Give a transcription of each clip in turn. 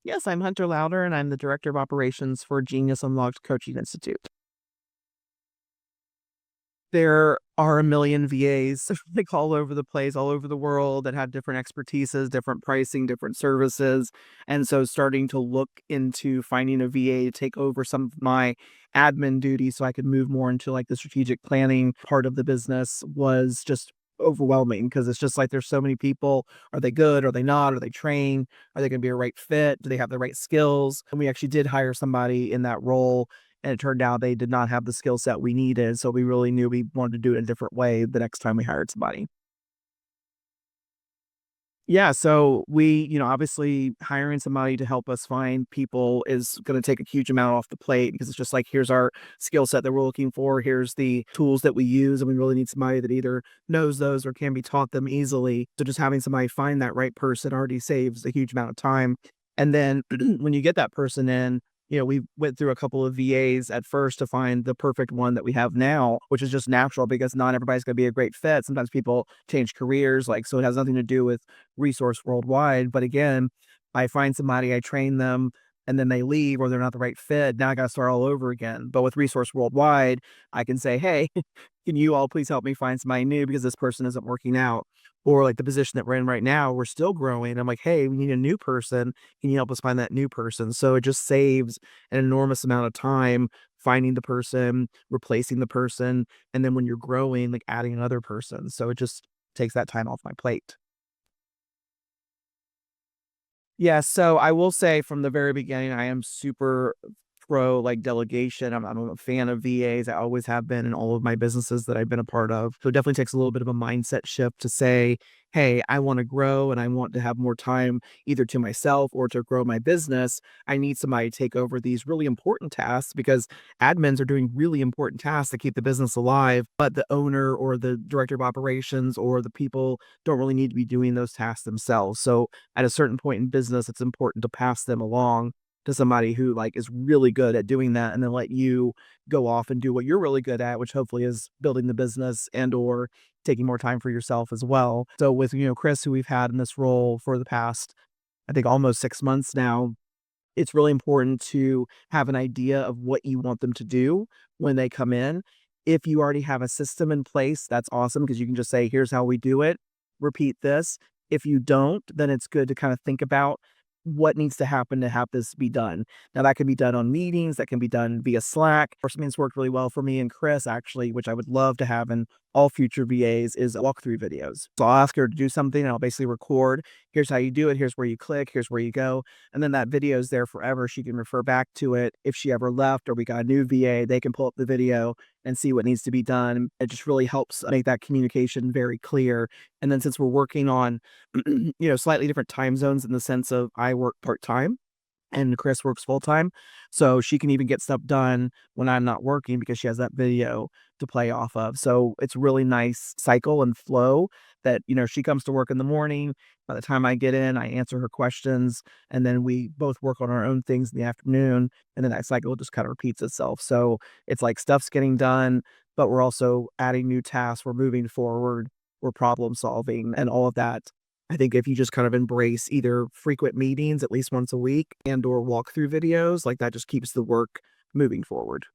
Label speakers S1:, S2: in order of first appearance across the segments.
S1: Yes, I'm Hunter Lowder, and I'm the Director of Operations for Genius Unlocked Coaching Institute. There are a million VAs like all over the place, all over the world that have different expertises, different pricing, different services. And so starting to look into finding a VA to take over some of my admin duties so I could move more into like the strategic planning part of the business was just overwhelming because it's just like there's so many people. Are they good? Are they not? Are they trained? Are they going to be a right fit? Do they have the right skills? And we actually did hire somebody in that role, and it turned out they did not have the skill set we needed, so we really knew we wanted to do it a different way the next time we hired somebody. Yeah, so obviously hiring somebody to help us find people is gonna take a huge amount off the plate because it's just like, here's our skill set that we're looking for, here's the tools that we use, and we really need somebody that either knows those or can be taught them easily. So just having somebody find that right person already saves a huge amount of time. And then when you get that person in, we went through a couple of VAs at first to find the perfect one that we have now, which is just natural because not everybody's gonna be a great fit. Sometimes people change careers, like, so it has nothing to do with resource worldwide. But again, I find somebody, I train them, and then they leave or they're not the right fit. Now I got to start all over again. But with resource worldwide, I can say, hey, can you all please help me find somebody new because this person isn't working out? Or like the position that we're in right now, we're still growing. I'm like, hey, we need a new person. Can you help us find that new person? So it just saves an enormous amount of time finding the person, replacing the person, and then when you're growing, like adding another person. So it just takes that time off my plate. Yeah, so I will say from the very beginning, I am super pro like delegation. I'm a fan of VAs. I always have been in all of my businesses that I've been a part of. So it definitely takes a little bit of a mindset shift to say, hey, I want to grow and I want to have more time either to myself or to grow my business. I need somebody to take over these really important tasks because admins are doing really important tasks to keep the business alive, but the owner or the director of operations or the people don't really need to be doing those tasks themselves. So at a certain point in business, it's important to pass them along to somebody who like is really good at doing that and then let you go off and do what you're really good at, which hopefully is building the business and or taking more time for yourself as well. So with, Chris, who we've had in this role for the past, I think almost 6 months now, it's really important to have an idea of what you want them to do when they come in. If you already have a system in place, that's awesome because you can just say, here's how we do it, repeat this. If you don't, then it's good to kind of think about what needs to happen to have this be done. Now, that can be done on meetings, that can be done via Slack, or something that's worked really well for me and Chris, actually, which I would love to have in all future VAs, is walkthrough videos. So I'll ask her to do something and I'll basically record, here's how you do it, here's where you click, here's where you go, and then that video is there forever. She can refer back to it. If she ever left or we got a new VA, they can pull up the video and see what needs to be done. It just really helps make that communication very clear. And then since we're working on, slightly different time zones in the sense of I work part time and Chris works full time. So she can even get stuff done when I'm not working because she has that video to play off of. So it's really nice cycle and flow that, she comes to work in the morning. By the time I get in, I answer her questions and then we both work on our own things in the afternoon. And then that cycle just kind of repeats itself. So it's like stuff's getting done, but we're also adding new tasks. We're moving forward. We're problem solving and all of that. I think if you just kind of embrace either frequent meetings at least once a week and or walkthrough videos, like that just keeps the work moving forward.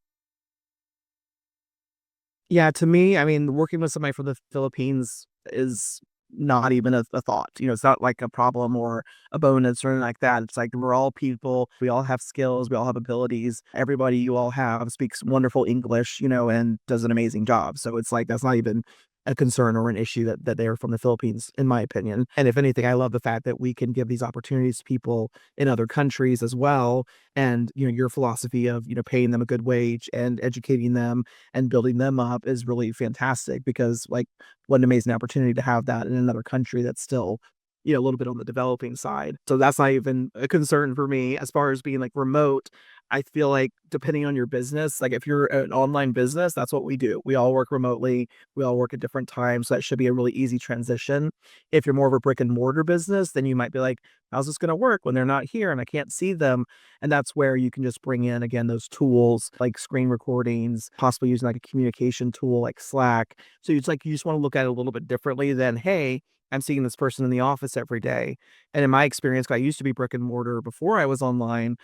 S1: Yeah, to me, I mean, working with somebody from the Philippines is not even a thought. It's not like a problem or a bonus or anything like that. It's like we're all people. We all have skills. We all have abilities. Everybody you all have speaks wonderful English, and does an amazing job. So it's like that's not even a concern or an issue that they're from the Philippines, in my opinion. And if anything, I love the fact that we can give these opportunities to people in other countries as well. And your philosophy of paying them a good wage and educating them and building them up is really fantastic because like what an amazing opportunity to have that in another country that's still a little bit on the developing side. So that's not even a concern for me as far as being like remote. I feel like depending on your business, like if you're an online business, that's what we do. We all work remotely. We all work at different times. So that should be a really easy transition. If you're more of a brick and mortar business, then you might be like, how's this going to work when they're not here and I can't see them? And that's where you can just bring in, again, those tools like screen recordings, possibly using like a communication tool like Slack. So it's like you just want to look at it a little bit differently than, hey, I'm seeing this person in the office every day. And in my experience, 'cause I used to be brick and mortar before I was online,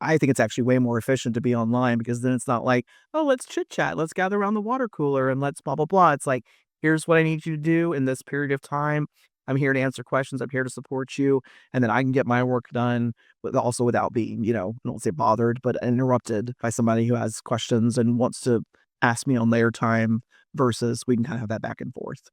S1: I think it's actually way more efficient to be online because then it's not like, "Oh, let's chit chat. Let's gather around the water cooler and let's blah, blah, blah." It's like, "Here's what I need you to do in this period of time. I'm here to answer questions. I'm here to support you." And then I can get my work done, but also without being, I don't say bothered, but interrupted by somebody who has questions and wants to ask me on their time versus we can kind of have that back and forth.